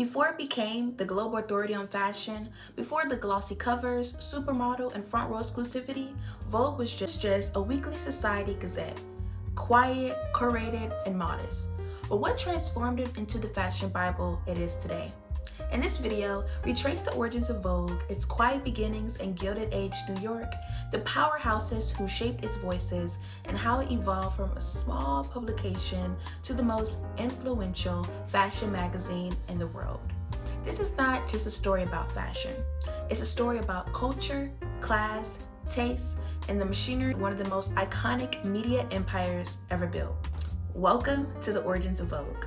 Before it became the global authority on fashion, before the glossy covers, supermodel, and front row exclusivity, Vogue was just a weekly society gazette, quiet, curated, and modest. But what transformed it into the fashion Bible it is today? In this video, we trace the origins of Vogue, its quiet beginnings in Gilded Age New York, the powerhouses who shaped its voices, and how it evolved from a small publication to the most influential fashion magazine in the world. This is not just a story about fashion. It's a story about culture, class, taste, and the machinery of one of the most iconic media empires ever built. Welcome to the origins of Vogue.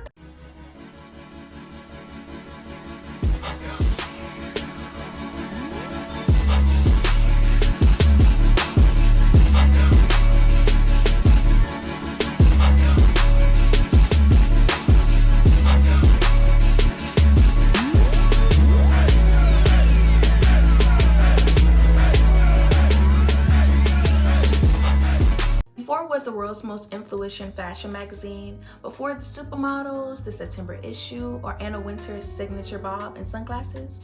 Before it was the world's most influential fashion magazine, before the supermodels, the September issue, or Anna Wintour's signature bob and sunglasses,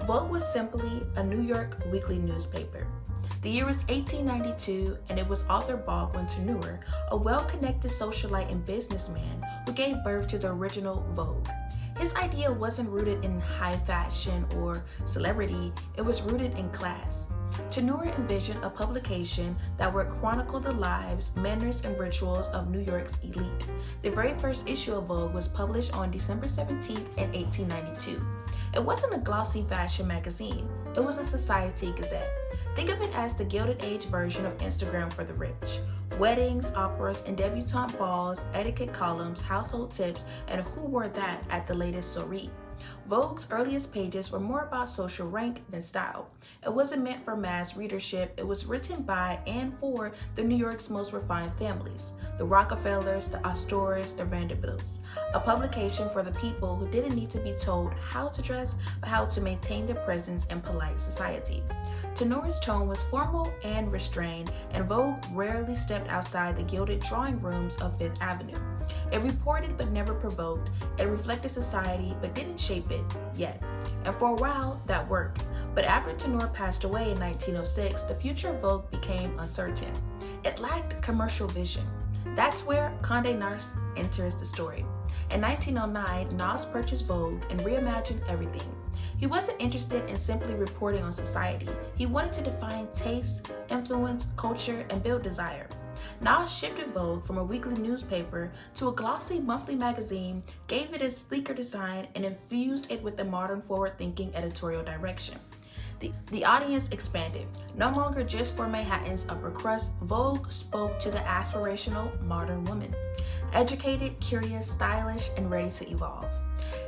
Vogue was simply a New York weekly newspaper. The year was 1892, and it was author Bob Winter Neuer, a well-connected socialite and businessman who gave birth to the original Vogue. His idea wasn't rooted in high fashion or celebrity, it was rooted in class. Neuer envisioned a publication that would chronicle the lives, manners, and rituals of New York's elite. The very first issue of Vogue was published on December 17, 1892. It wasn't a glossy fashion magazine, it was a society gazette. Think of it as the Gilded Age version of Instagram for the rich. Weddings, operas, and debutante balls, etiquette columns, household tips, and who wore that at the latest soiree. Vogue's earliest pages were more about social rank than style. It wasn't meant for mass readership, it was written by and for the New York's most refined families, the Rockefellers, the Astors, the Vanderbilts. A publication for the people who didn't need to be told how to dress, but how to maintain their presence in polite society. Neuer's tone was formal and restrained, and Vogue rarely stepped outside the gilded drawing rooms of Fifth Avenue. It reported but never provoked, it reflected society but didn't shape it yet. And for a while, that worked. But after Neuer passed away in 1906, the future of Vogue became uncertain. It lacked commercial vision. That's where Condé Nast enters the story. In 1909, Nast purchased Vogue and reimagined everything. He wasn't interested in simply reporting on society. He wanted to define taste, influence, culture, and build desire. Nast shifted Vogue from a weekly newspaper to a glossy monthly magazine, gave it a sleeker design, and infused it with a modern, forward-thinking editorial direction. The audience expanded. No longer just for Manhattan's upper crust, Vogue spoke to the aspirational modern woman. Educated, curious, stylish, and ready to evolve.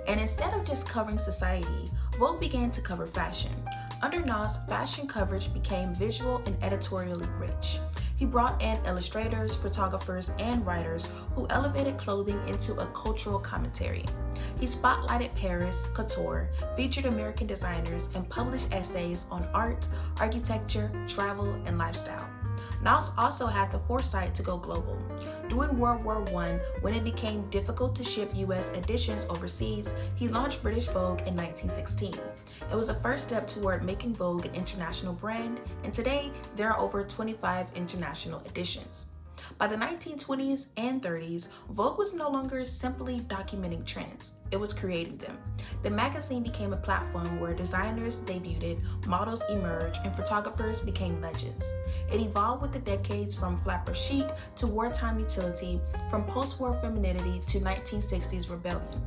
And instead of just covering society, Vogue began to cover fashion. Under Nast, fashion coverage became visual and editorially rich. He brought in illustrators, photographers, and writers who elevated clothing into a cultural commentary. He spotlighted Paris, couture, featured American designers, and published essays on art, architecture, travel, and lifestyle. Nast also had the foresight to go global. During World War I, when it became difficult to ship U.S. editions overseas, he launched British Vogue in 1916. It was the first step toward making Vogue an international brand, and today there are over 25 international editions. By the 1920s and 30s, Vogue was no longer simply documenting trends, it was creating them. The magazine became a platform where designers debuted, models emerged, and photographers became legends. It evolved with the decades from flapper chic to wartime utility, from post-war femininity to 1960s rebellion.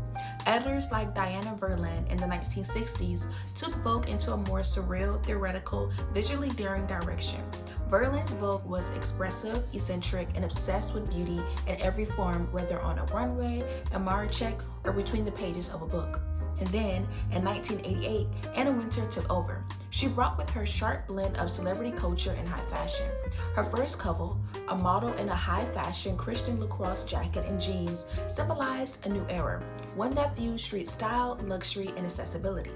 Editors like Diana Verlin in the 1960s took Vogue into a more surreal, theoretical, visually daring direction. Verlin's Vogue was expressive, eccentric, and obsessed with beauty in every form, whether on a runway, a Mara check, or between the pages of a book. And then, in 1988, Anna Wintour took over. She brought with her a sharp blend of celebrity culture and high fashion. Her first cover, a model in a high-fashion Christian Lacrosse jacket and jeans, symbolized a new era, one that fused street style, luxury, and accessibility.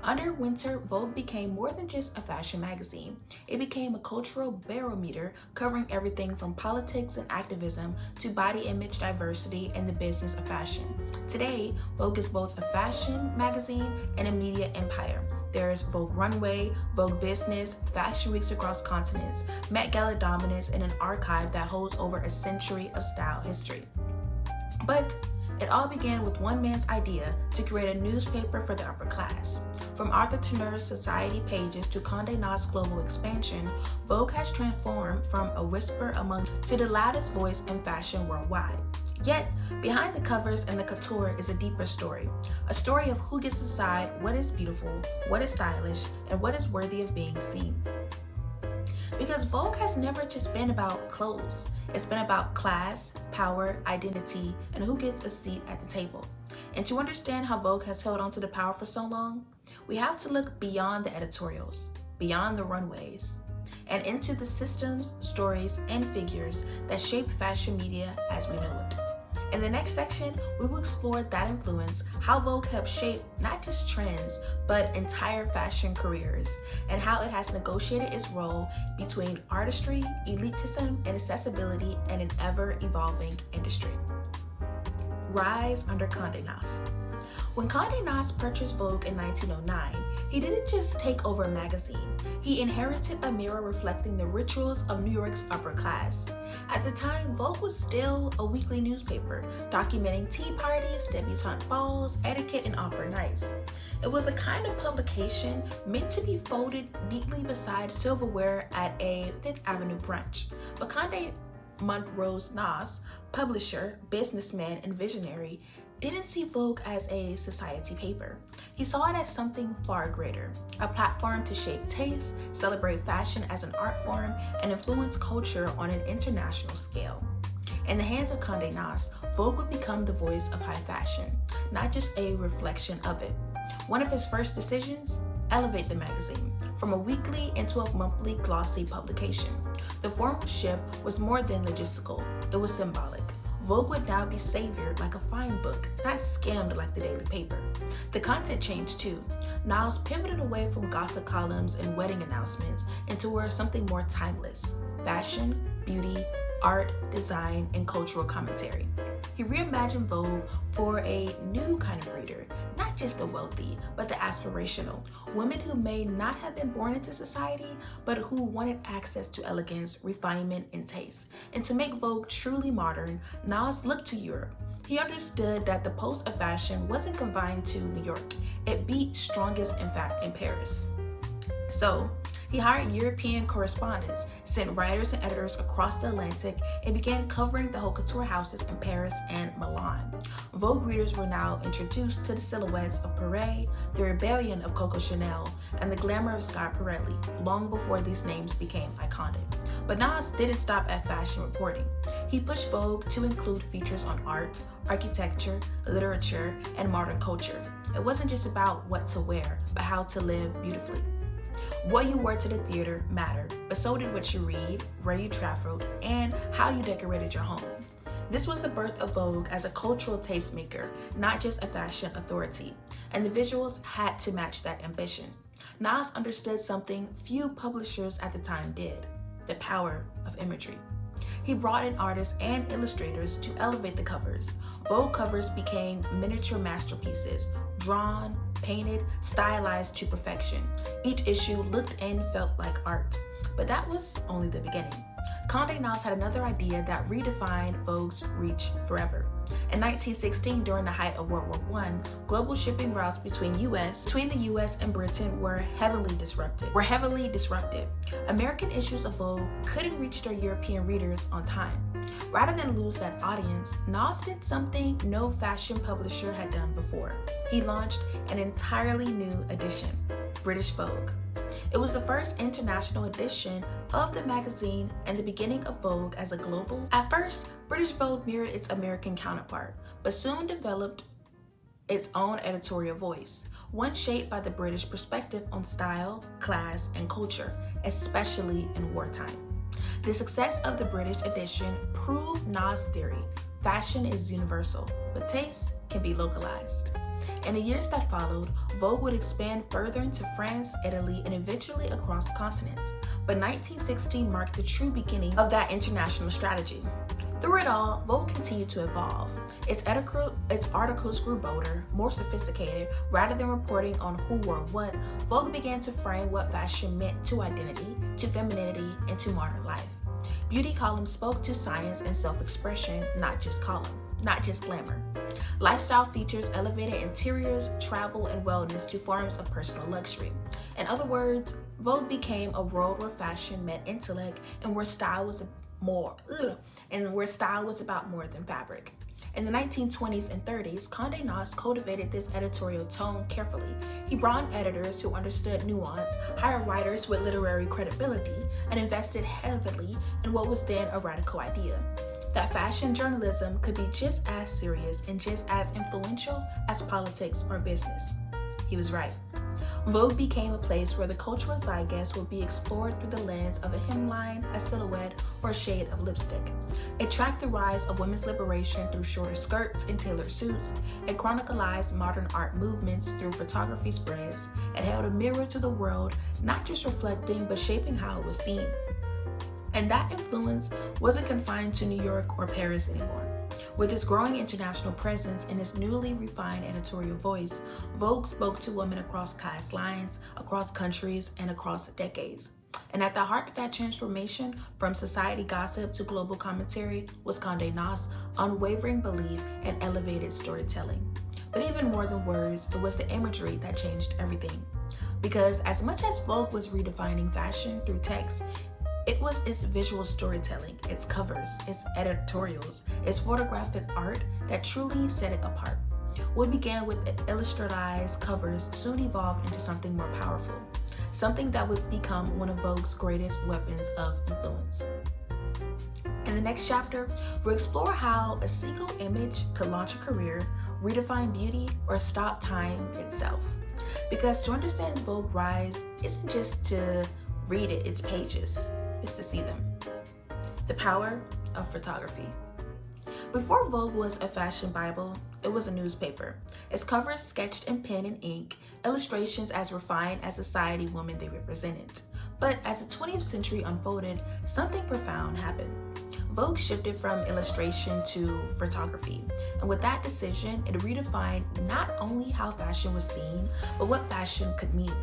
Under Winter, Vogue became more than just a fashion magazine. It became a cultural barometer covering everything from politics and activism to body image diversity and the business of fashion. Today, Vogue is both a fashion magazine and a media empire. There's Vogue Runway, Vogue Business, fashion weeks across continents, Met Gala dominance, and an archive that holds over a century of style history. But it all began with one man's idea to create a newspaper for the upper class. From Entrepreneur Society pages to Condé Nast's global expansion, Vogue has transformed from a whisper among to the loudest voice in fashion worldwide. Yet, behind the covers and the couture is a deeper story. A story of who gets to decide what is beautiful, what is stylish, and what is worthy of being seen. Because Vogue has never just been about clothes. It's been about class, power, identity, and who gets a seat at the table. And to understand how Vogue has held on to the power for so long, we have to look beyond the editorials, beyond the runways, and into the systems, stories, and figures that shape fashion media as we know it. In the next section, we will explore that influence, how Vogue helped shape not just trends, but entire fashion careers, and how it has negotiated its role between artistry, elitism, and accessibility in an ever-evolving industry. Rise under Condé Nast. When Condé Nast purchased Vogue in 1909, he didn't just take over a magazine. He inherited a mirror reflecting the rituals of New York's upper class. At the time, Vogue was still a weekly newspaper, documenting tea parties, debutante balls, etiquette, and opera nights. It was a kind of publication meant to be folded neatly beside silverware at a Fifth Avenue brunch. But Condé Nast, publisher, businessman, and visionary, didn't see Vogue as a society paper. He saw it as something far greater, a platform to shape taste, celebrate fashion as an art form, and influence culture on an international scale. In the hands of Condé Nast, Vogue would become the voice of high fashion, not just a reflection of it. One of his first decisions? Elevate the magazine from a weekly into a monthly glossy publication. The formal shift was more than logistical, it was symbolic. Vogue would now be savored like a fine book, not skimmed like the daily paper. The content changed too. Nast pivoted away from gossip columns and wedding announcements and towards something more timeless: fashion, beauty, art, design, and cultural commentary. He reimagined Vogue for a new kind of reader, not just the wealthy, but the aspirational, women who may not have been born into society, but who wanted access to elegance, refinement, and taste. And to make Vogue truly modern, Nast looked to Europe. He understood that the pulse of fashion wasn't confined to New York. It beat strongest in fact in Paris. So, he hired European correspondents, sent writers and editors across the Atlantic, and began covering the haute couture houses in Paris and Milan. Vogue readers were now introduced to the silhouettes of Perret, the rebellion of Coco Chanel, and the glamour of Scott Pirelli, long before these names became iconic. But Nast didn't stop at fashion reporting. He pushed Vogue to include features on art, architecture, literature, and modern culture. It wasn't just about what to wear, but how to live beautifully. What you wore to the theater mattered, but so did what you read, where you traveled, and how you decorated your home. This was the birth of Vogue as a cultural tastemaker, not just a fashion authority, and the visuals had to match that ambition. Nast understood something few publishers at the time did: the power of imagery. He brought in artists and illustrators to elevate the covers. Vogue covers became miniature masterpieces, drawn, painted, stylized to perfection. Each issue looked and felt like art. But that was only the beginning. Condé Nast had another idea that redefined Vogue's reach forever. In 1916, during the height of World War I, global shipping routes between the US and Britain were heavily disrupted. American issues of Vogue couldn't reach their European readers on time. Rather than lose that audience, Nast did something no fashion publisher had done before. He launched an entirely new edition, British Vogue. It was the first international edition of the magazine and the beginning of Vogue as a global. At first, British Vogue mirrored its American counterpart, but soon developed its own editorial voice, one shaped by the British perspective on style, class, and culture, especially in wartime. The success of the British edition proved Nast's theory: fashion is universal, but taste can be localized. In the years that followed, Vogue would expand further into France, Italy, and eventually across continents. But 1916 marked the true beginning of that international strategy. Through it all, Vogue continued to evolve. Its articles grew bolder, more sophisticated. Rather than reporting on who wore what, Vogue began to frame what fashion meant to identity, to femininity, and to modern life. Beauty columns spoke to science and self-expression, not just glamour. Lifestyle features elevated interiors, travel, and wellness to forms of personal luxury. In other words, Vogue became a world where fashion met intellect and where style was about more than fabric. In the 1920s and 30s, Condé Nast cultivated this editorial tone carefully. He brought in editors who understood nuance, hired writers with literary credibility, and invested heavily in what was then a radical idea: that fashion journalism could be just as serious and just as influential as politics or business. He was right. Vogue became a place where the cultural zeitgeist would be explored through the lens of a hemline, a silhouette, or a shade of lipstick. It tracked the rise of women's liberation through shorter skirts and tailored suits. It chronicled modern art movements through photography spreads. It held a mirror to the world, not just reflecting, but shaping how it was seen. And that influence wasn't confined to New York or Paris anymore. With its growing international presence and its newly refined editorial voice, Vogue spoke to women across caste lines, across countries, and across decades. And at the heart of that transformation, from society gossip to global commentary, was Condé Nast's unwavering belief in elevated storytelling. But even more than words, it was the imagery that changed everything. Because as much as Vogue was redefining fashion through text, it was its visual storytelling, its covers, its editorials, its photographic art that truly set it apart. What began with illustratized covers soon evolved into something more powerful, something that would become one of Vogue's greatest weapons of influence. In the next chapter, we'll explore how a single image could launch a career, redefine beauty, or stop time itself. Because to understand Vogue's rise isn't just to read its pages, is to see them. The power of photography. Before Vogue was a fashion Bible, it was a newspaper. Its covers sketched in pen and ink, illustrations as refined as society women they represented. But as the 20th century unfolded, something profound happened. Vogue shifted from illustration to photography, and with that decision, it redefined not only how fashion was seen, but what fashion could mean.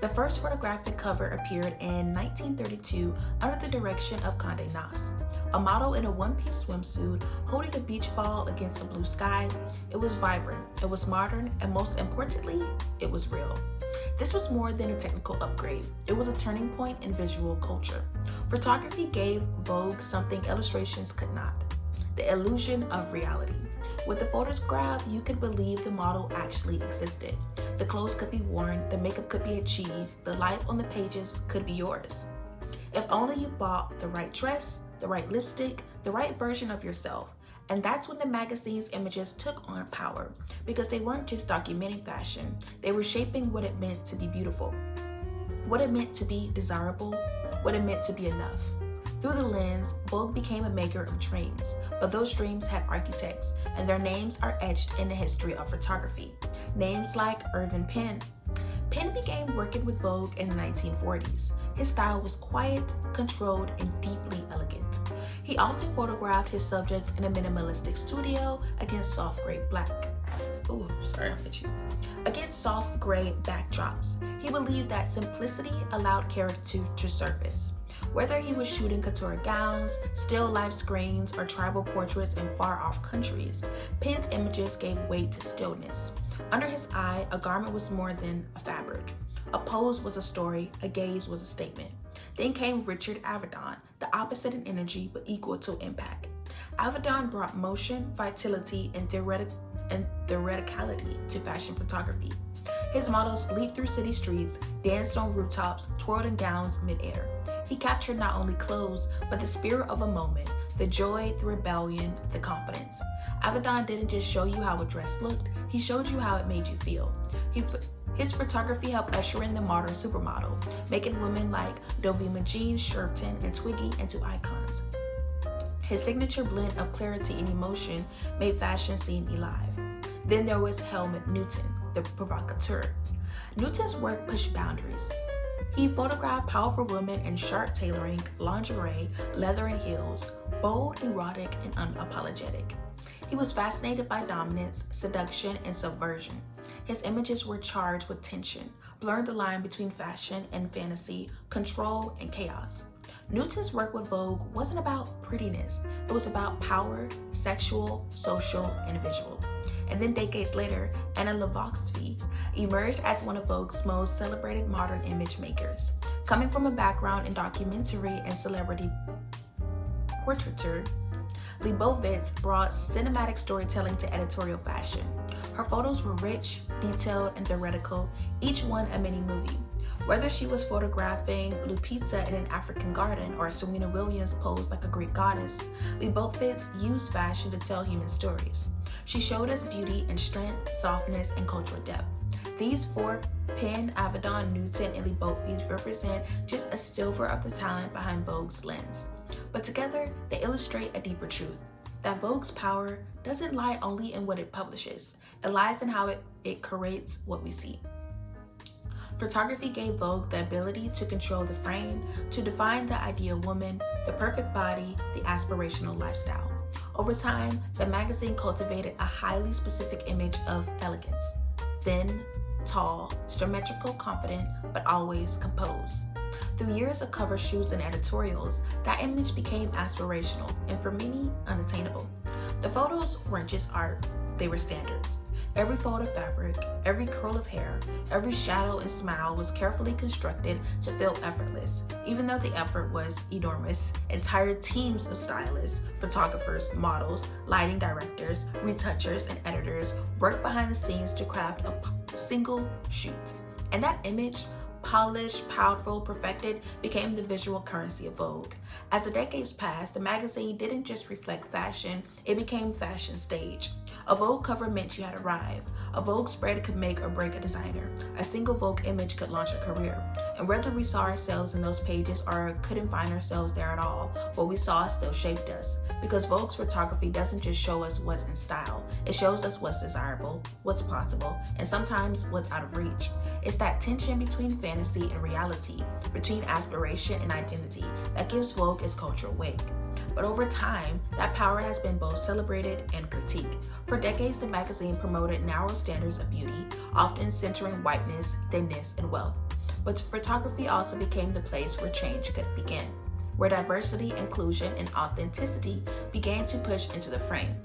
The first photographic cover appeared in 1932 under the direction of Condé Nast. A model in a one-piece swimsuit holding a beach ball against a blue sky. It was vibrant, it was modern, and most importantly, it was real. This was more than a technical upgrade. It was a turning point in visual culture. Photography gave Vogue something illustrations could not: the illusion of reality. With the photograph, you could believe the model actually existed. The clothes could be worn, the makeup could be achieved, the life on the pages could be yours. If only you bought the right dress, the right lipstick, the right version of yourself. And that's when the magazine's images took on power, because they weren't just documenting fashion, they were shaping what it meant to be beautiful, what it meant to be desirable, what it meant to be enough. Through the lens, Vogue became a maker of dreams, but those dreams had architects, and their names are etched in the history of photography. Names like Irving Penn. Penn began working with Vogue in the 1940s. His style was quiet, controlled, and deeply elegant. He often photographed his subjects in a minimalistic studio against soft gray backdrops. He believed that simplicity allowed character to surface. Whether he was shooting couture gowns, still life screens, or tribal portraits in far-off countries, Penn's images gave weight to stillness. Under his eye, a garment was more than a fabric. A pose was a story, a gaze was a statement. Then came Richard Avedon, the opposite in energy but equal to impact. Avedon brought motion, vitality, and theatricality to fashion photography. His models leaped through city streets, danced on rooftops, twirled in gowns mid-air. He captured not only clothes, but the spirit of a moment, the joy, the rebellion, the confidence. Avedon didn't just show you how a dress looked, he showed you how it made you feel. His photography helped usher in the modern supermodel, making women like Dovima Jean, Sherpton, and Twiggy into icons. His signature blend of clarity and emotion made fashion seem alive. Then there was Helmut Newton, the provocateur. Newton's work pushed boundaries. He photographed powerful women in sharp tailoring, lingerie, leather and heels, bold, erotic, and unapologetic. He was fascinated by dominance, seduction, and subversion. His images were charged with tension, blurring the line between fashion and fantasy, control and chaos. Newton's work with Vogue wasn't about prettiness. It was about power, sexual, social, and visual. And then decades later, Anna Lavoxsky emerged as one of Vogue's most celebrated modern image makers. Coming from a background in documentary and celebrity portraiture, Leibovitz brought cinematic storytelling to editorial fashion. Her photos were rich, detailed, and theoretical, each one a mini-movie. Whether she was photographing Lupita in an African garden or Serena Williams posed like a Greek goddess, Leibovitz used fashion to tell human stories. She showed us beauty and strength, softness, and cultural depth. These four, Penn, Avedon, Newton, and Leibovitz, represent just a sliver of the talent behind Vogue's lens. But together, they illustrate a deeper truth, that Vogue's power doesn't lie only in what it publishes. It lies in how it curates what we see. Photography gave Vogue the ability to control the frame, to define the ideal woman, the perfect body, the aspirational lifestyle. Over time, the magazine cultivated a highly specific image of elegance: thin, tall, symmetrical, confident, but always composed. Through years of cover shoots and editorials, that image became aspirational and for many, unattainable. The photos weren't just art, they were standards. Every fold of fabric, every curl of hair, every shadow and smile was carefully constructed to feel effortless, even though the effort was enormous. Entire teams of stylists, photographers, models, lighting directors, retouchers, and editors worked behind the scenes to craft a single shoot. And that image, polished, powerful, perfected, became the visual currency of Vogue. As the decades passed, the magazine didn't just reflect fashion, it became fashion stage. A Vogue cover meant you had arrived. A Vogue spread could make or break a designer. A single Vogue image could launch a career. And whether we saw ourselves in those pages or couldn't find ourselves there at all, what we saw still shaped us. Because Vogue's photography doesn't just show us what's in style, it shows us what's desirable, what's possible, and sometimes what's out of reach. It's that tension between fantasy and reality, between aspiration and identity, that gives Vogue its cultural weight. But over time, that power has been both celebrated and critiqued. For decades, the magazine promoted narrow standards of beauty, often centering whiteness, thinness, and wealth. But photography also became the place where change could begin, where diversity, inclusion, and authenticity began to push into the frame.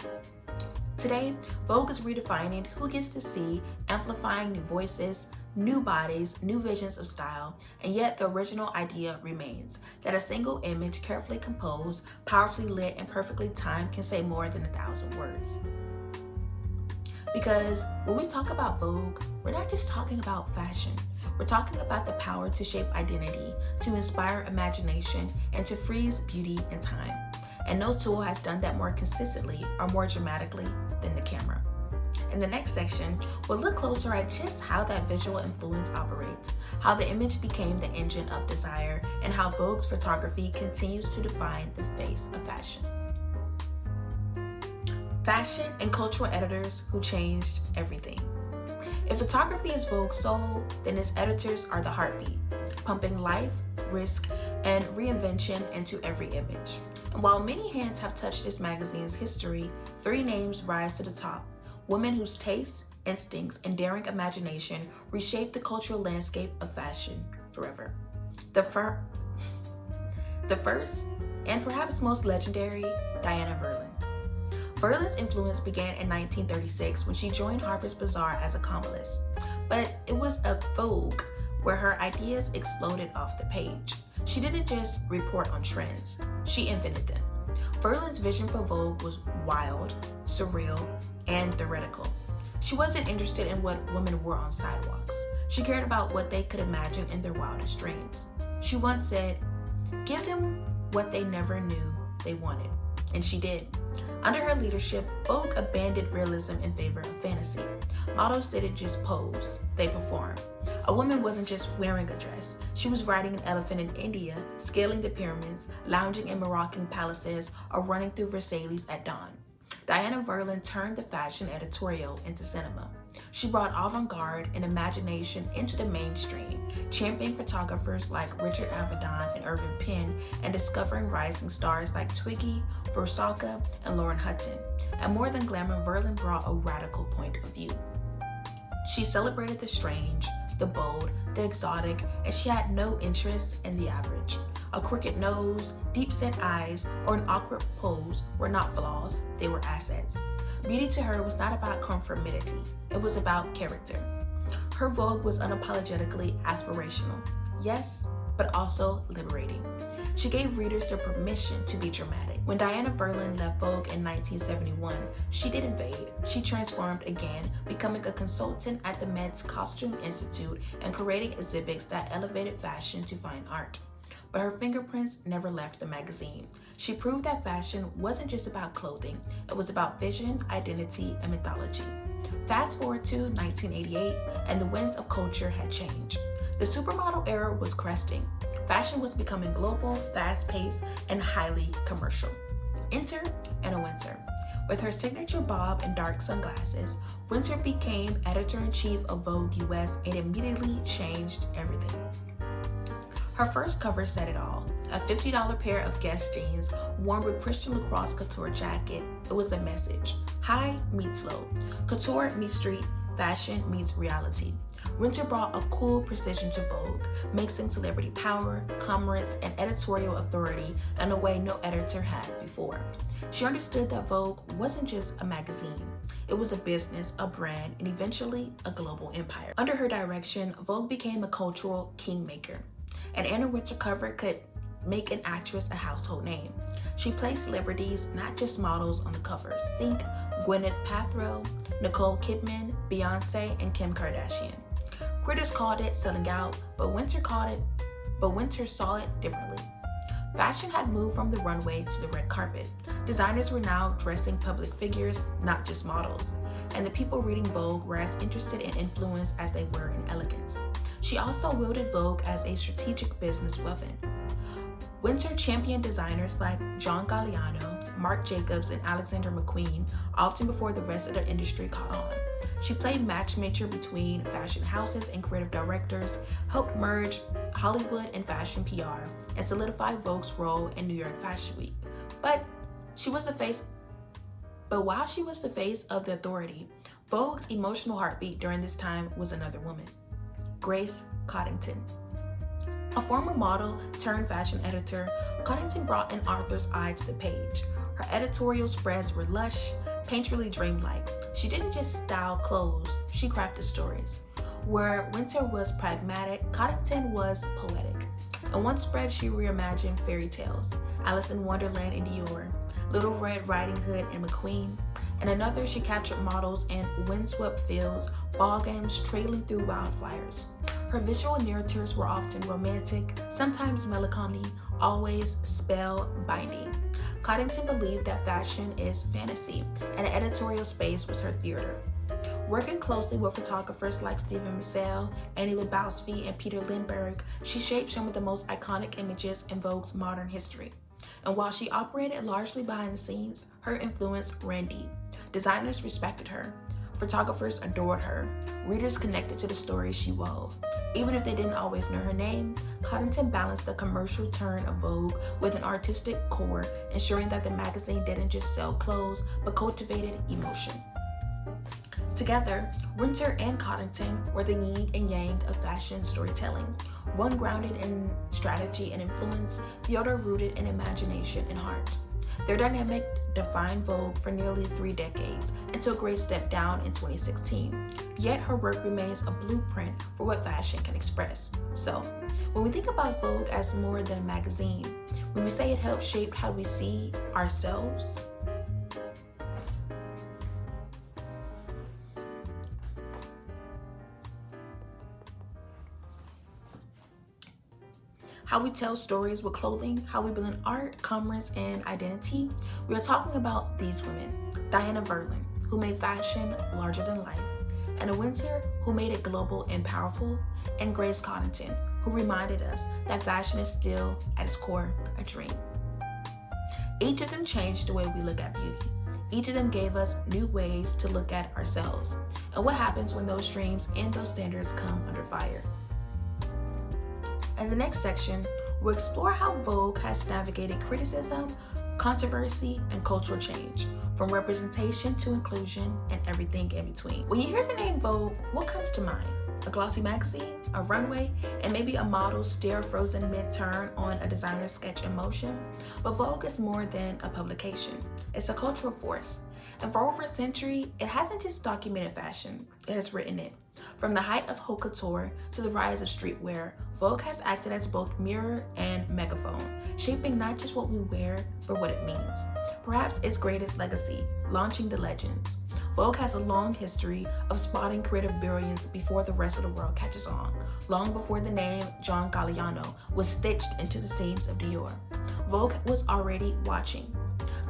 Today, Vogue is redefining who gets to see, amplifying new voices, new bodies, new visions of style, and yet the original idea remains, that a single image, carefully composed, powerfully lit, and perfectly timed can say more than 1,000 words. Because when we talk about Vogue, we're not just talking about fashion. We're talking about the power to shape identity, to inspire imagination, and to freeze beauty in time. And no tool has done that more consistently or more dramatically than the camera. In the next section, we'll look closer at just how that visual influence operates, how the image became the engine of desire, and how Vogue's photography continues to define the face of fashion. Fashion and cultural editors who changed everything. If photography is Vogue's soul, then its editors are the heartbeat, pumping life, risk, and reinvention into every image. And while many hands have touched this magazine's history, 3 names rise to the top. Women whose tastes, instincts, and daring imagination reshaped the cultural landscape of fashion forever. The first, and perhaps most legendary, Diana Verlin. Verlin's influence began in 1936 when she joined Harper's Bazaar as a columnist. But it was a Vogue where her ideas exploded off the page. She didn't just report on trends, she invented them. Verlin's vision for Vogue was wild, surreal, and theoretical. She wasn't interested in what women wore on sidewalks. She cared about what they could imagine in their wildest dreams. She once said, "Give them what they never knew they wanted." And she did. Under her leadership, Vogue abandoned realism in favor of fantasy. Models didn't just pose, they performed. A woman wasn't just wearing a dress. She was riding an elephant in India, scaling the pyramids, lounging in Moroccan palaces, or running through Versailles at dawn. Diana Verlin turned the fashion editorial into cinema. She brought avant-garde and imagination into the mainstream, championing photographers like Richard Avedon and Irving Penn, and discovering rising stars like Twiggy, Versaka, and Lauren Hutton. And more than glamour, Verlin brought a radical point of view. She celebrated the strange, the bold, the exotic, and she had no interest in the average. A crooked nose, deep-set eyes, or an awkward pose were not flaws, they were assets. Beauty to her was not about conformity, it was about character. Her Vogue was unapologetically aspirational, yes, but also liberating. She gave readers the permission to be dramatic. When Diana Verlin left Vogue in 1971, she didn't fade. She transformed again, becoming a consultant at the Met's Costume Institute and creating exhibits that elevated fashion to fine art. But her fingerprints never left the magazine. She proved that fashion wasn't just about clothing, it was about vision, identity, and mythology. Fast forward to 1988, and the winds of culture had changed. The supermodel era was cresting. Fashion was becoming global, fast-paced, and highly commercial. Enter Anna Wintour. With her signature bob and dark sunglasses, Wintour became editor-in-chief of Vogue US and immediately changed everything. Her first cover said it all. A $50 pair of Guess jeans worn with Christian Lacrosse couture jacket. It was a message. High meets low. Couture meets street. Fashion meets reality. Wintour brought a cool precision to Vogue, mixing celebrity power, commerce, and editorial authority in a way no editor had before. She understood that Vogue wasn't just a magazine. It was a business, a brand, and eventually a global empire. Under her direction, Vogue became a cultural kingmaker. An Anna Wintour cover could make an actress a household name. She placed celebrities, not just models, on the covers. Think Gwyneth Paltrow, Nicole Kidman, Beyonce, and Kim Kardashian. Critics called it selling out, but Wintour saw it differently. Fashion had moved from the runway to the red carpet. Designers were now dressing public figures, not just models. And the people reading Vogue were as interested in influence as they were in elegance. She also wielded Vogue as a strategic business weapon. Wintour championed designers like John Galliano, Marc Jacobs, and Alexander McQueen, often before the rest of the industry caught on. She played matchmaker between fashion houses and creative directors, helped merge Hollywood and fashion PR, and solidify Vogue's role in New York Fashion Week. But while she was the face of the authority, Vogue's emotional heartbeat during this time was another woman, Grace Coddington. A former model turned fashion editor, Coddington brought an author's eye to the page. Her editorial spreads were lush, painterly dreamlike. She didn't just style clothes, she crafted stories. Where Wintour was pragmatic, Coddington was poetic. In one spread, she reimagined fairy tales, Alice in Wonderland and Dior, Little Red Riding Hood and McQueen. In another, she captured models in windswept fields, ball games trailing through wildflowers. Her visual narratives were often romantic, sometimes melancholy, always spellbinding. Coddington believed that fashion is fantasy, and the editorial space was her theater. Working closely with photographers like Steven Meisel, Annie Lubowski, and Peter Lindbergh, she shaped some of the most iconic images in Vogue's modern history. And while she operated largely behind the scenes, her influence ran deep. Designers respected her. Photographers adored her. Readers connected to the stories she wove. Even if they didn't always know her name, Coddington balanced the commercial turn of Vogue with an artistic core, ensuring that the magazine didn't just sell clothes, but cultivated emotion. Together, Wintour and Coddington were the yin and yang of fashion storytelling, one grounded in strategy and influence, the other rooted in imagination and heart. Their dynamic defined Vogue for nearly 3 decades until Grace stepped down in 2016. Yet her work remains a blueprint for what fashion can express. So, when we think about Vogue as more than a magazine, when we say it helped shape how we see ourselves, how we tell stories with clothing, how we blend art, commerce, and identity, we are talking about these women. Diana Verlin, who made fashion larger than life, Anna Wintour, who made it global and powerful, and Grace Coddington, who reminded us that fashion is still, at its core, a dream. Each of them changed the way we look at beauty. Each of them gave us new ways to look at ourselves and what happens when those dreams and those standards come under fire. In the next section, we'll explore how Vogue has navigated criticism, controversy, and cultural change, from representation to inclusion and everything in between. When you hear the name Vogue, what comes to mind? A glossy magazine, a runway, and maybe a model stare frozen mid-turn on a designer's sketch in motion? But Vogue is more than a publication. It's a cultural force. And for over a century, it hasn't just documented fashion, it has written it. From the height of haute couture to the rise of streetwear, Vogue has acted as both mirror and megaphone, shaping not just what we wear, but what it means. Perhaps its greatest legacy, launching the legends. Vogue has a long history of spotting creative brilliance before the rest of the world catches on, long before the name John Galliano was stitched into the seams of Dior. Vogue was already watching.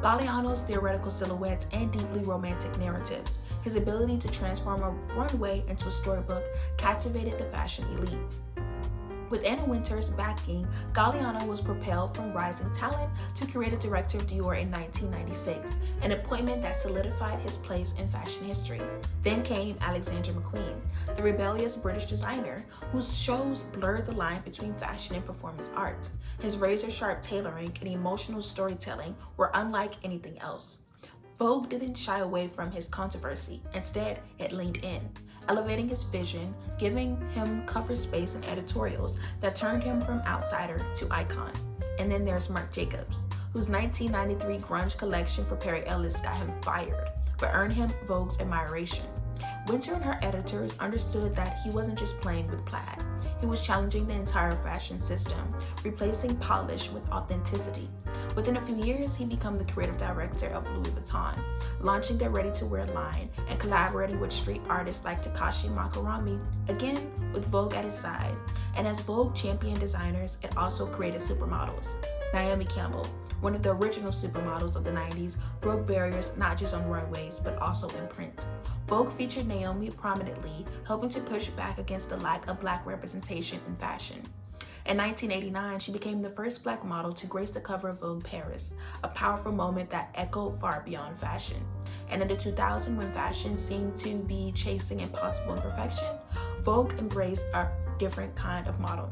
Galliano's theoretical silhouettes and deeply romantic narratives, his ability to transform a runway into a storybook, captivated the fashion elite. With Anna Wintour's backing, Galliano was propelled from rising talent to creative director of Dior in 1996, an appointment that solidified his place in fashion history. Then came Alexander McQueen, the rebellious British designer whose shows blurred the line between fashion and performance art. His razor-sharp tailoring and emotional storytelling were unlike anything else. Vogue didn't shy away from his controversy. Instead, it leaned in, elevating his vision, giving him cover space in editorials that turned him from outsider to icon. And then there's Marc Jacobs, whose 1993 grunge collection for Perry Ellis got him fired, but earned him Vogue's admiration. Wintour and her editors understood that he wasn't just playing with plaid. He was challenging the entire fashion system, replacing polish with authenticity. Within a few years, he became the creative director of Louis Vuitton, launching their ready-to-wear line and collaborating with street artists like Takashi Makarami, again with Vogue at his side. And as Vogue championed designers, it also created supermodels. Naomi Campbell, one of the original supermodels of the 90s, broke barriers not just on runways, but also in print. Vogue featured Naomi prominently, helping to push back against the lack of Black representation in fashion. In 1989, she became the first Black model to grace the cover of Vogue Paris, a powerful moment that echoed far beyond fashion. And in the 2000s, when fashion seemed to be chasing impossible imperfection, Vogue embraced a different kind of model.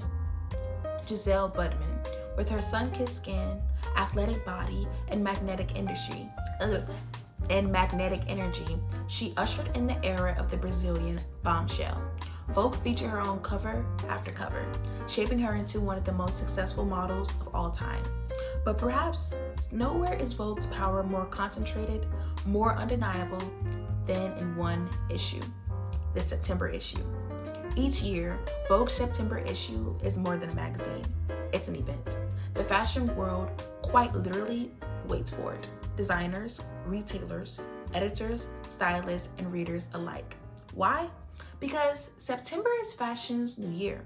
Giselle Budman, with her sun-kissed skin, athletic body, and magnetic energy, she ushered in the era of the Brazilian bombshell. Vogue featured her on cover after cover, shaping her into one of the most successful models of all time. But perhaps nowhere is Vogue's power more concentrated, more undeniable than in one issue, the September issue. Each year, Vogue's September issue is more than a magazine. It's an event. The fashion world quite literally waits for it. Designers, retailers, editors, stylists, and readers alike. Why? Because September is fashion's new year.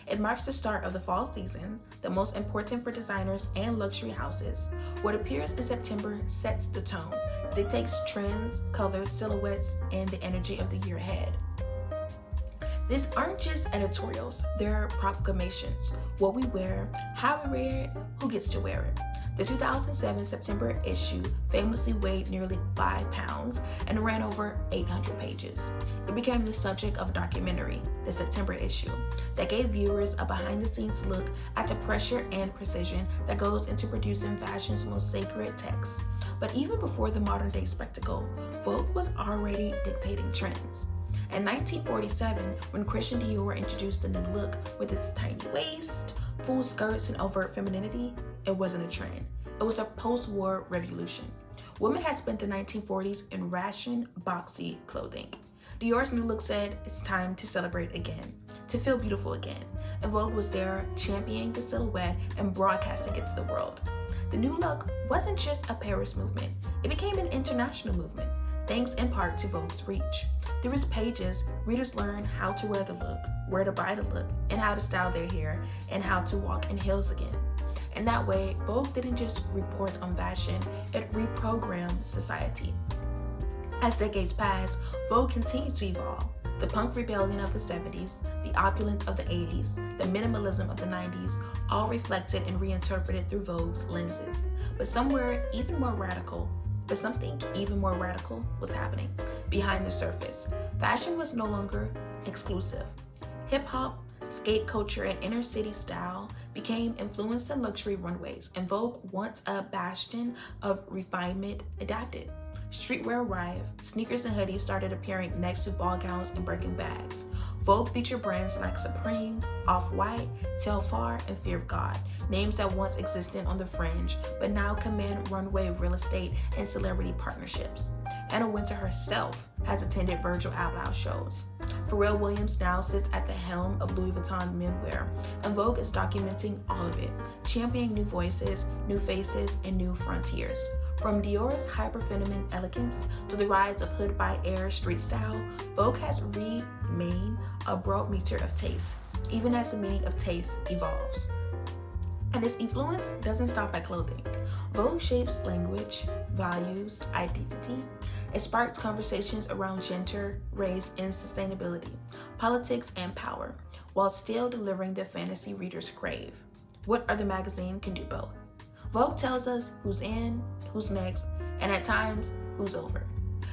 It marks the start of the fall season, the most important for designers and luxury houses. What appears in September sets the tone, dictates trends, colors, silhouettes, and the energy of the year ahead. These aren't just editorials, they're proclamations. What we wear, how we wear it, who gets to wear it. The 2007 September issue famously weighed nearly 5 pounds and ran over 800 pages. It became the subject of a documentary, the September issue, that gave viewers a behind-the-scenes look at the pressure and precision that goes into producing fashion's most sacred text. But even before the modern-day spectacle, Vogue was already dictating trends. In 1947, when Christian Dior introduced the new look with its tiny waist, full skirts, and overt femininity, it wasn't a trend. It was a post-war revolution. Women had spent the 1940s in ration, boxy clothing. Dior's new look said it's time to celebrate again, to feel beautiful again. And Vogue was there championing the silhouette and broadcasting it to the world. The new look wasn't just a Paris movement. It became an international movement, thanks in part to Vogue's reach. Through its pages, readers learned how to wear the look, where to buy the look, and how to style their hair, and how to walk in heels again. And that way, Vogue didn't just report on fashion, it reprogrammed society. As decades passed, Vogue continued to evolve. The punk rebellion of the 70s, the opulence of the 80s, the minimalism of the 90s, all reflected and reinterpreted through Vogue's lenses. But somewhere even more radical, But something even more radical was happening behind the surface. Fashion was no longer exclusive. Hip-hop, skate culture, and inner city style became influenced in luxury runways, and Vogue, once a bastion of refinement, adapted. Streetwear arrived, sneakers and hoodies started appearing next to ball gowns and Birkin bags. Vogue featured brands like Supreme, Off-White, Telfar, and Fear of God, names that once existed on the fringe, but now command runway real estate and celebrity partnerships. Anna Wintour herself has attended Virgil Abloh shows. Pharrell Williams now sits at the helm of Louis Vuitton menswear, and Vogue is documenting all of it, championing new voices, new faces, and new frontiers. From Dior's hyper-feminine elegance to the rise of hood by air street style, Vogue has remained a barometer of taste, even as the meaning of taste evolves. And its influence doesn't stop at clothing. Vogue shapes language, values, identity. It sparks conversations around gender, race, and sustainability, politics, and power, while still delivering the fantasy readers crave. What Other magazine can do both? Vogue tells us who's in, who's next, and at times, who's over.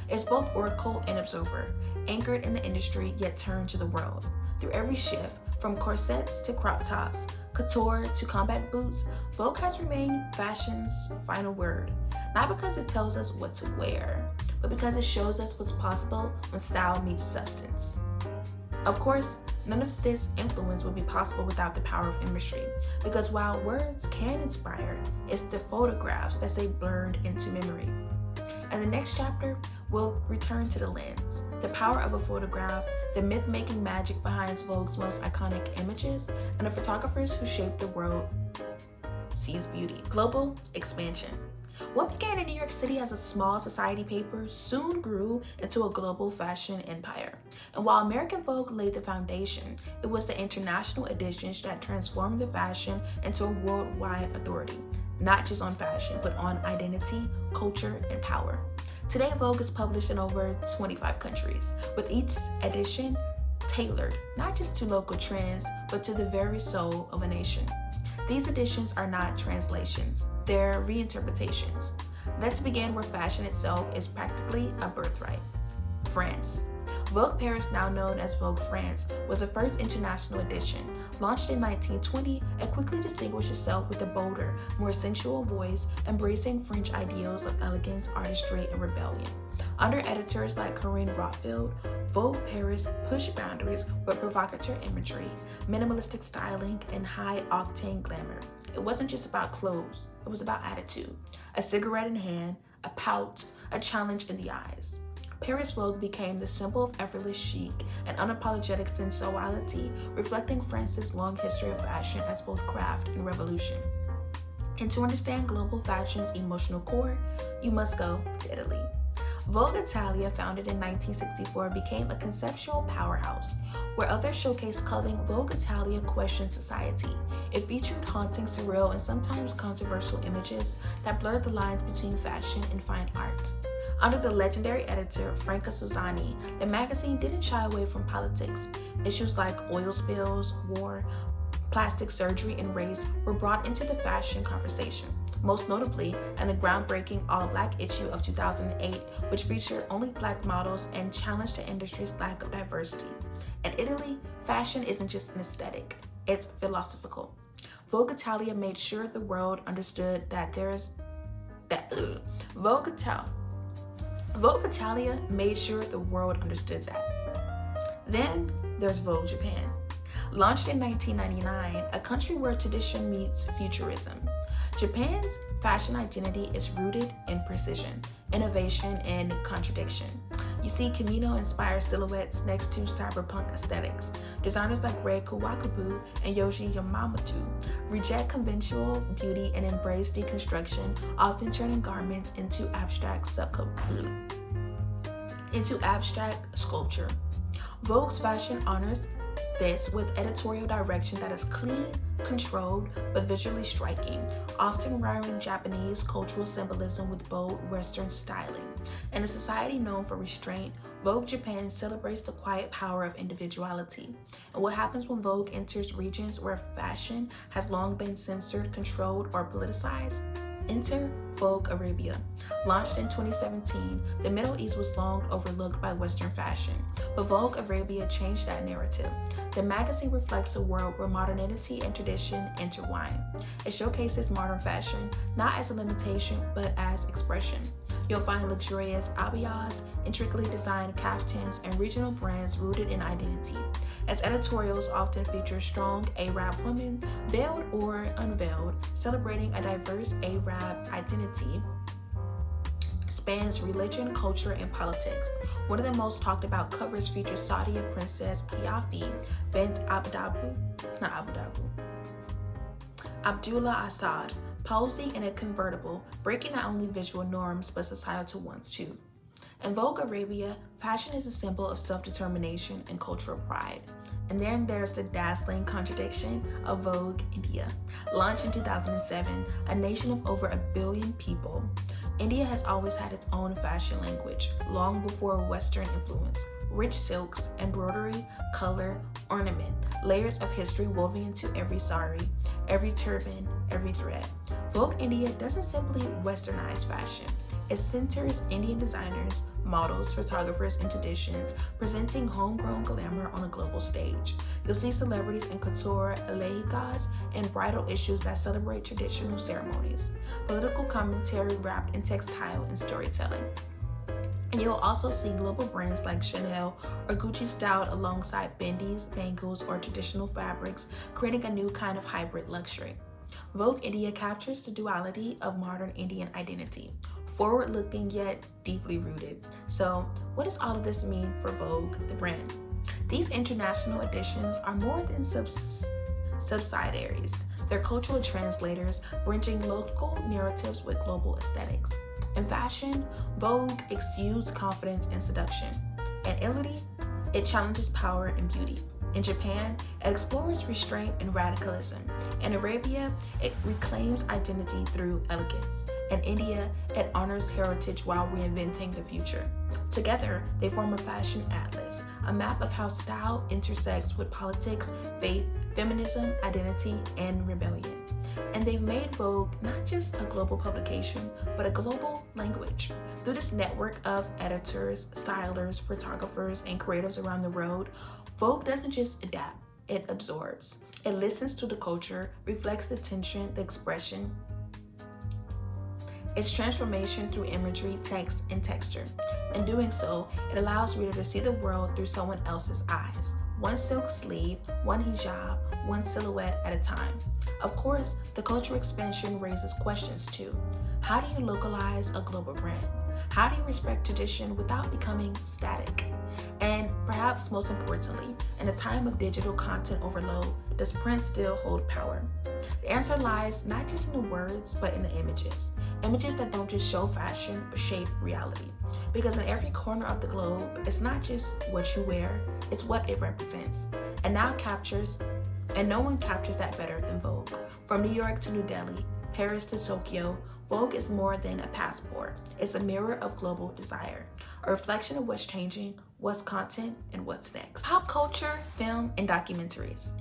It's both oracle and observer, anchored in the industry yet turned to the world. Through every shift, from corsets to crop tops, couture to combat boots, Vogue has remained fashion's final word. Not because it tells us what to wear, but because it shows us what's possible when style meets substance. Of course, none of this influence would be possible without the power of imagery, because while words can inspire, it's the photographs that stay blurred into memory. In the next chapter, we'll return to the lens, the power of a photograph, the myth-making magic behind Vogue's most iconic images, and the photographers who shaped the world sees beauty. Global expansion. What began in New York City as a small society paper soon grew into a global fashion empire. And while American Vogue laid the foundation, it was the international editions that transformed the fashion into a worldwide authority, not just on fashion, but on identity, culture, and power. Today, Vogue is published in over 25 countries, with each edition tailored not just to local trends, but to the very soul of a nation. These editions are not translations, they're reinterpretations. Let's begin where fashion itself is practically a birthright. France. Vogue Paris, now known as Vogue France, was the first international edition. Launched in 1920, it quickly distinguished itself with a bolder, more sensual voice, embracing French ideals of elegance, artistry, and rebellion. Under editors like Corinne Rothfield, Vogue Paris pushed boundaries with provocateur imagery, minimalistic styling, and high-octane glamour. It wasn't just about clothes, it was about attitude. A cigarette in hand, a pout, a challenge in the eyes. Paris Vogue became the symbol of effortless chic and unapologetic sensuality, reflecting France's long history of fashion as both craft and revolution. And to understand global fashion's emotional core, you must go to Italy. Vogue Italia, founded in 1964, became a conceptual powerhouse. Where others showcased clothing, Vogue Italia questioned society. It featured haunting, surreal, and sometimes controversial images that blurred the lines between fashion and fine art. Under the legendary editor Franca Susani, the magazine didn't shy away from politics. Issues like oil spills, war, plastic surgery, and race were brought into the fashion conversation. Most notably, in the groundbreaking all-black issue of 2008, which featured only Black models and challenged the industry's lack of diversity. In Italy, fashion isn't just an aesthetic, it's philosophical. Vogue Italia made sure the world understood that Vogue Italia made sure the world understood that. Then there's Vogue Japan. Launched in 1999, a country where tradition meets futurism. Japan's fashion identity is rooted in precision, innovation, and contradiction. You see Camino-inspired silhouettes next to cyberpunk aesthetics. Designers like Rei Kawakubo and Yohji Yamamoto reject conventional beauty and embrace deconstruction, often turning garments into abstract sculpture. Vogue's fashion honors this with editorial direction that is clean, controlled, but visually striking, often marrying Japanese cultural symbolism with bold Western styling. In a society known for restraint, Vogue Japan celebrates the quiet power of individuality. And what happens when Vogue enters regions where fashion has long been censored, controlled, or politicized? Enter Vogue Arabia. Launched in 2017, the Middle East was long overlooked by Western fashion, but Vogue Arabia changed that narrative. The magazine reflects a world where modernity and tradition intertwine. It showcases modern fashion not as a limitation, but as expression. You'll find luxurious abayas, intricately designed caftans, and regional brands rooted in identity. Its editorials often feature strong Arab women, veiled or unveiled, celebrating a diverse Arab identity spans religion, culture, and politics. One of the most talked about covers features Saudi Princess Yafi bint Abdullah Assad, posing in a convertible, breaking not only visual norms but societal ones too. In Vogue Arabia, fashion is a symbol of self-determination and cultural pride. And then there's the dazzling contradiction of Vogue India. Launched in 2007, a nation of over 1 billion people, India has always had its own fashion language, long before Western influence. Rich silks, embroidery, color, ornament, layers of history woven into every sari, every turban, every thread. Vogue India doesn't simply westernize fashion. It centers Indian designers, models, photographers, and traditions, presenting homegrown glamour on a global stage. You'll see celebrities in couture, lehengas, and bridal issues that celebrate traditional ceremonies, political commentary wrapped in textile and storytelling. And you'll also see global brands like Chanel or Gucci styled alongside bindis, bangles, or traditional fabrics, creating a new kind of hybrid luxury. Vogue India captures the duality of modern Indian identity, forward-looking yet deeply rooted. So, what does all of this mean for Vogue, the brand? These international editions are more than subsidiaries. They're cultural translators, bridging local narratives with global aesthetics. In fashion, Vogue exudes confidence and seduction. In Italy, it challenges power and beauty. In Japan, it explores restraint and radicalism. In Arabia, it reclaims identity through elegance. In India, it honors heritage while reinventing the future. Together, they form a fashion atlas, a map of how style intersects with politics, faith, feminism, identity, and rebellion. And they've made Vogue not just a global publication, but a global language. Through this network of editors, stylers, photographers, and creatives around the world, Vogue doesn't just adapt, it absorbs. It listens to the culture, reflects the tension, the expression, its transformation through imagery, text, and texture. In doing so, it allows readers to see the world through someone else's eyes. One silk sleeve, one hijab, one silhouette at a time. Of course, the cultural expansion raises questions too. How do you localize a global brand? How do you respect tradition without becoming static? And perhaps most importantly, in a time of digital content overload, does print still hold power? The answer lies not just in the words, but in the images. Images that don't just show fashion, but shape reality. Because in every corner of the globe, it's not just what you wear, it's what it represents. And no one captures that better than Vogue. From New York to New Delhi, Paris to Tokyo, Vogue is more than a passport. It's a mirror of global desire, a reflection of what's changing, what's content, and what's next. Pop culture, film, and documentaries.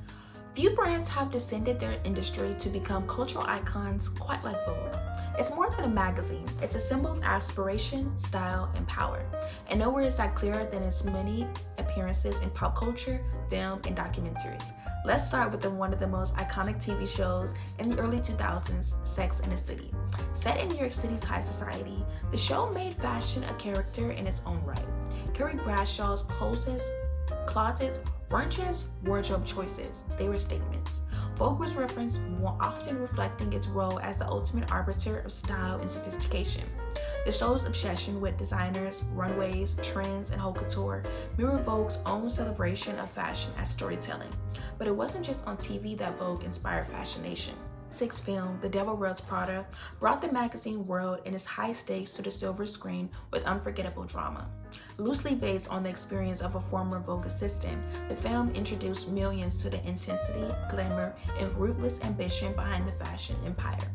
Few brands have descended their industry to become cultural icons quite like Vogue. It's more than a magazine. It's a symbol of aspiration, style, and power. And nowhere is that clearer than its many appearances in pop culture, film, and documentaries. Let's start with one of the most iconic TV shows in the early 2000s, Sex and the City. Set in New York City's high society, the show made fashion a character in its own right. Carrie Bradshaw's closets weren't just wardrobe choices, they were statements. Vogue was referenced, often reflecting its role as the ultimate arbiter of style and sophistication. The show's obsession with designers, runways, trends, and haute couture mirrored Vogue's own celebration of fashion as storytelling. But it wasn't just on TV that Vogue inspired Fashion Nation. Sixth film, The Devil Wears Prada, brought the magazine world and its high stakes to the silver screen with unforgettable drama. Loosely based on the experience of a former Vogue assistant, the film introduced millions to the intensity, glamour, and ruthless ambition behind the fashion empire.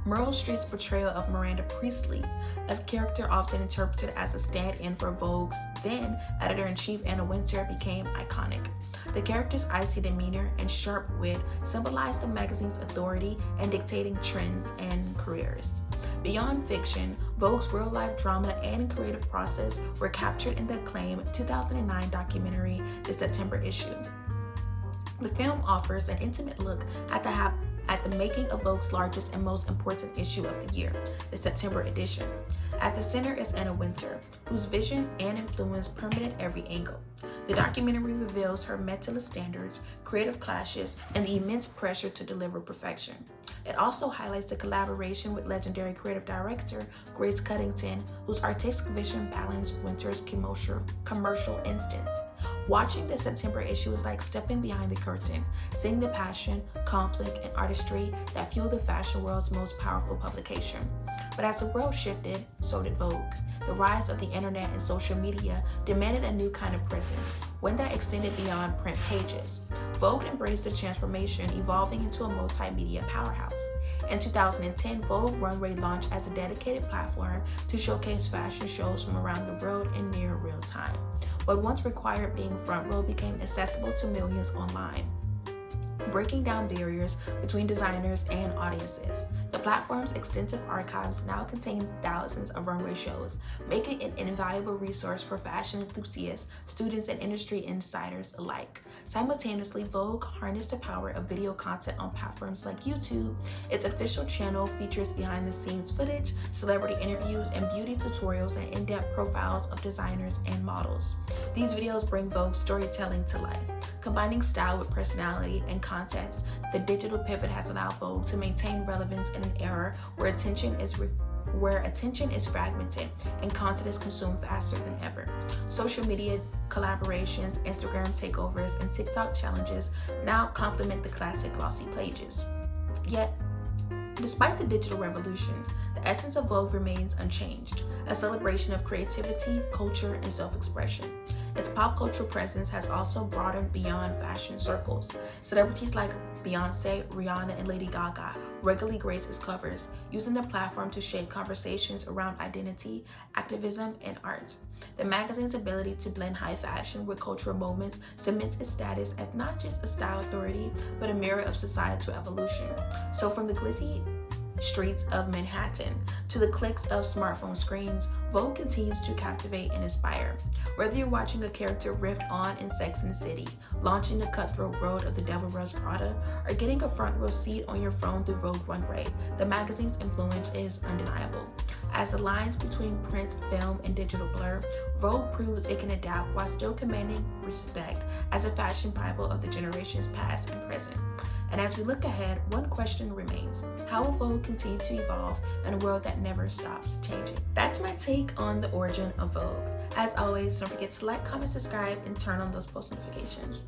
Meryl Streep's portrayal of Miranda Priestley, a character often interpreted as a stand-in for Vogue's then editor-in-chief Anna Wintour, became iconic. The character's icy demeanor and sharp wit symbolized the magazine's authority in dictating trends and careers. Beyond fiction, Vogue's real-life drama and creative process were captured in the acclaimed 2009 documentary, The September Issue. The film offers an intimate look at the making of Vogue's largest and most important issue of the year, the September edition. At the center is Anna Wintour, whose vision and influence permeate every angle. The documentary reveals her meticulous standards, creative clashes, and the immense pressure to deliver perfection. It also highlights the collaboration with legendary creative director Grace Cuddington, whose artistic vision balanced Wintour's commercial instincts. Watching the September issue is like stepping behind the curtain, seeing the passion, conflict, and artistry that fuel the fashion world's most powerful publication. But as the world shifted, so did Vogue. The rise of the internet and social media demanded a new kind of presence, one that extended beyond print pages. Vogue embraced the transformation, evolving into a multimedia powerhouse. In 2010, Vogue Runway launched as a dedicated platform to showcase fashion shows from around the world in near real time. What once required being front row became accessible to millions online, breaking down barriers between designers and audiences. The platform's extensive archives now contain thousands of runway shows, making it an invaluable resource for fashion enthusiasts, students, and industry insiders alike. Simultaneously, Vogue harnessed the power of video content on platforms like YouTube. Its official channel features behind-the-scenes footage, celebrity interviews, and beauty tutorials and in-depth profiles of designers and models. These videos bring Vogue's storytelling to life. Combining style with personality and context, the digital pivot has allowed Vogue to maintain relevance in an era where attention is fragmented and content is consumed faster than ever. Social media collaborations, Instagram takeovers, and TikTok challenges now complement the classic glossy pages. Yet, despite the digital revolution, the essence of Vogue remains unchanged, a celebration of creativity, culture, and self-expression. Its pop culture presence has also broadened beyond fashion circles. Celebrities like Beyonce, Rihanna, and Lady Gaga regularly grace its covers, using the platform to shape conversations around identity, activism, and art. The magazine's ability to blend high fashion with cultural moments cements its status as not just a style authority, but a mirror of societal evolution. So from the glitzy streets of Manhattan to the clicks of smartphone screens, Vogue continues to captivate and inspire. Whether you're watching a character riff on in Sex and the City, launching the cutthroat world of the Devil Wears Prada, or getting a front row seat on your phone through Vogue Runway, the magazine's influence is undeniable. As the lines between print, film, and digital blur, Vogue proves it can adapt while still commanding respect as a fashion bible of the generations past and present. And as we look ahead, one question remains: how will Vogue continue to evolve in a world that never stops changing? That's my take on the origin of Vogue. As always, don't forget to like, comment, subscribe, and turn on those post notifications.